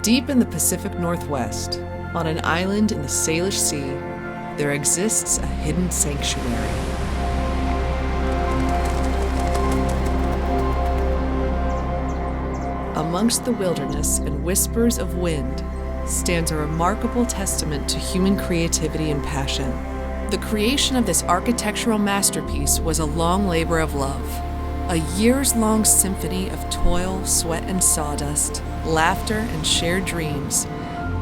Deep in the Pacific Northwest, on an island in the Salish Sea, there exists a hidden sanctuary. Amongst the wilderness and whispers of wind stands a remarkable testament to human creativity and passion. The creation of this architectural masterpiece was a long labor of love, a years-long symphony of toil, sweat, and sawdust, laughter, and shared dreams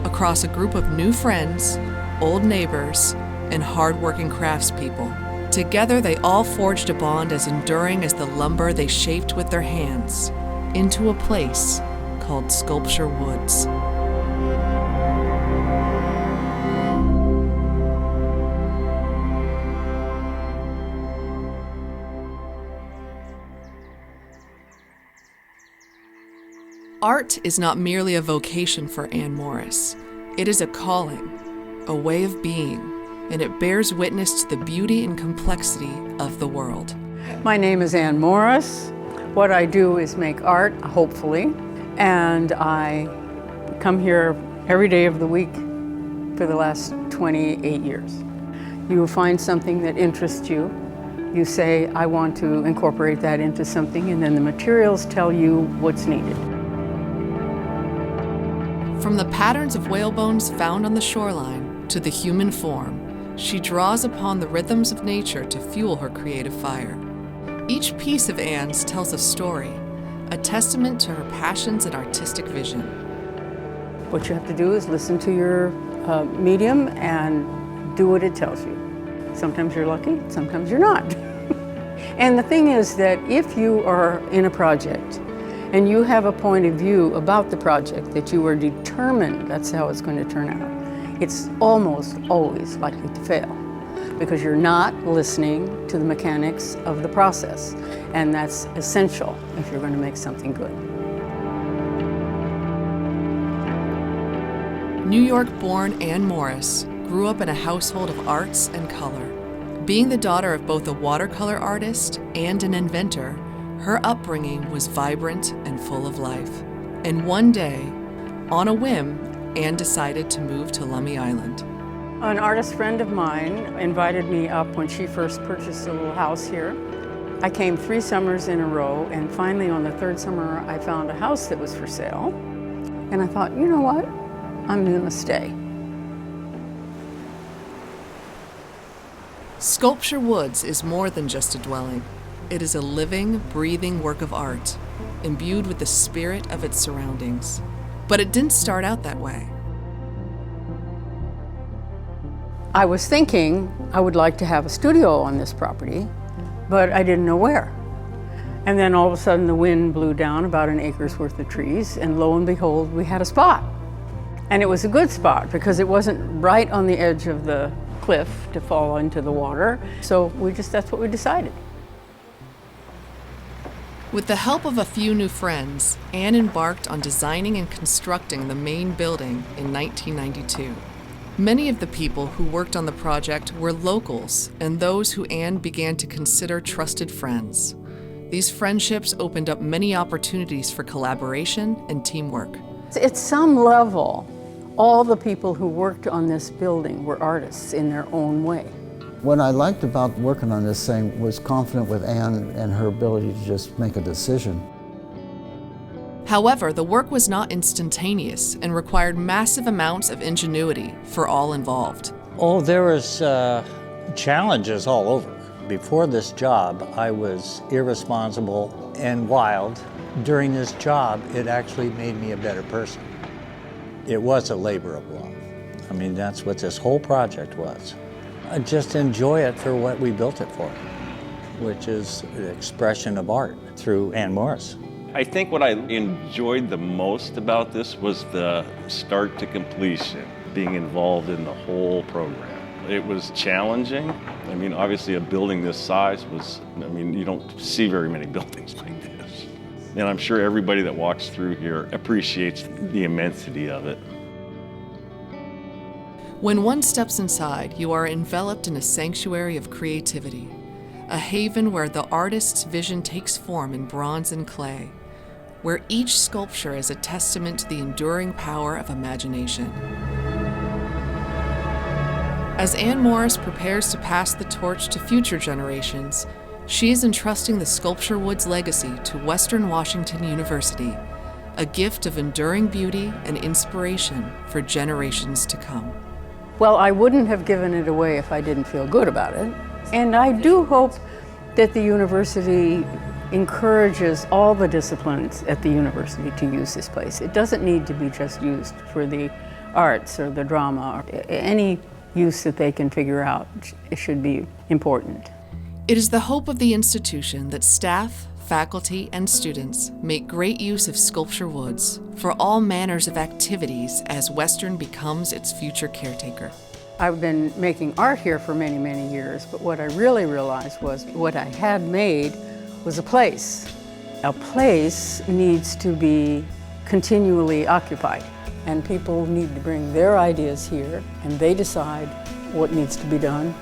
across a group of new friends, old neighbors, and hard-working craftspeople. Together, they all forged a bond as enduring as the lumber they shaped with their hands into a place called Sculpture Woods. Art is not merely a vocation for Anne Morris. It is a calling, a way of being, and it bears witness to the beauty and complexity of the world. My name is Anne Morris. What I do is make art, hopefully, and I come here every day of the week for the last 28 years. You will find something that interests you. You say, I want to incorporate that into something, and then the materials tell you what's needed. From the patterns of whale bones found on the shoreline to the human form, she draws upon the rhythms of nature to fuel her creative fire. Each piece of Anne's tells a story, a testament to her passions and artistic vision. What you have to do is listen to your medium and do what it tells you. Sometimes you're lucky, sometimes you're not. And the thing is that if you are in a project and you have a point of view about the project that you are determined that's how it's going to turn out, it's almost always likely to fail because you're not listening to the mechanics of the process, and that's essential if you're going to make something good. New York-born Anne Morris grew up in a household of arts and color. Being the daughter of both a watercolor artist and an inventor, her upbringing was vibrant and full of life. And one day, on a whim, Anne decided to move to Lummi Island. An artist friend of mine invited me up when she first purchased a little house here. I came 3 summers in a row, and finally on the 3rd summer I found a house that was for sale. And I thought, you know what? I'm gonna stay. Sculpture Woods is more than just a dwelling. It is a living, breathing work of art, imbued with the spirit of its surroundings. But it didn't start out that way. I was thinking I would like to have a studio on this property, but I didn't know where. And then all of a sudden the wind blew down about an acre's worth of trees, and lo and behold, we had a spot. And it was a good spot because it wasn't right on the edge of the cliff to fall into the water. So that's what we decided. With the help of a few new friends, Anne embarked on designing and constructing the main building in 1992. Many of the people who worked on the project were locals and those who Anne began to consider trusted friends. These friendships opened up many opportunities for collaboration and teamwork. At some level, all the people who worked on this building were artists in their own way. What I liked about working on this thing was confident with Anne and her ability to just make a decision. However, the work was not instantaneous and required massive amounts of ingenuity for all involved. Oh, there was challenges all over. Before this job, I was irresponsible and wild. During this job, it actually made me a better person. It was a labor of love. I mean, that's what this whole project was. I just enjoy it for what we built it for, which is the expression of art through Anne Morris. I think what I enjoyed the most about this was the start to completion, being involved in the whole program. It was challenging. I mean, obviously a building this size you don't see very many buildings like this. And I'm sure everybody that walks through here appreciates the immensity of it. When one steps inside, you are enveloped in a sanctuary of creativity, a haven where the artist's vision takes form in bronze and clay, where each sculpture is a testament to the enduring power of imagination. As Ann Morris prepares to pass the torch to future generations, she is entrusting the Sculpture Woods legacy to Western Washington University, a gift of enduring beauty and inspiration for generations to come. Well, I wouldn't have given it away if I didn't feel good about it. And I do hope that the university encourages all the disciplines at the university to use this place. It doesn't need to be just used for the arts or the drama. Any use that they can figure out, it should be important. It is the hope of the institution that staff, faculty, and students make great use of Sculpture Woods for all manners of activities as Western becomes its future caretaker. I've been making art here for many, many years, but what I really realized was what I had made was a place. A place needs to be continually occupied, and people need to bring their ideas here, and they decide what needs to be done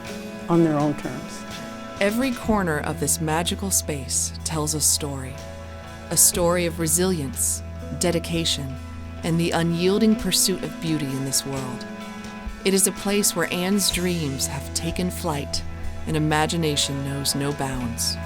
on their own terms. Every corner of this magical space tells a story of resilience, dedication, and the unyielding pursuit of beauty in this world. It is a place where Anne's dreams have taken flight and imagination knows no bounds.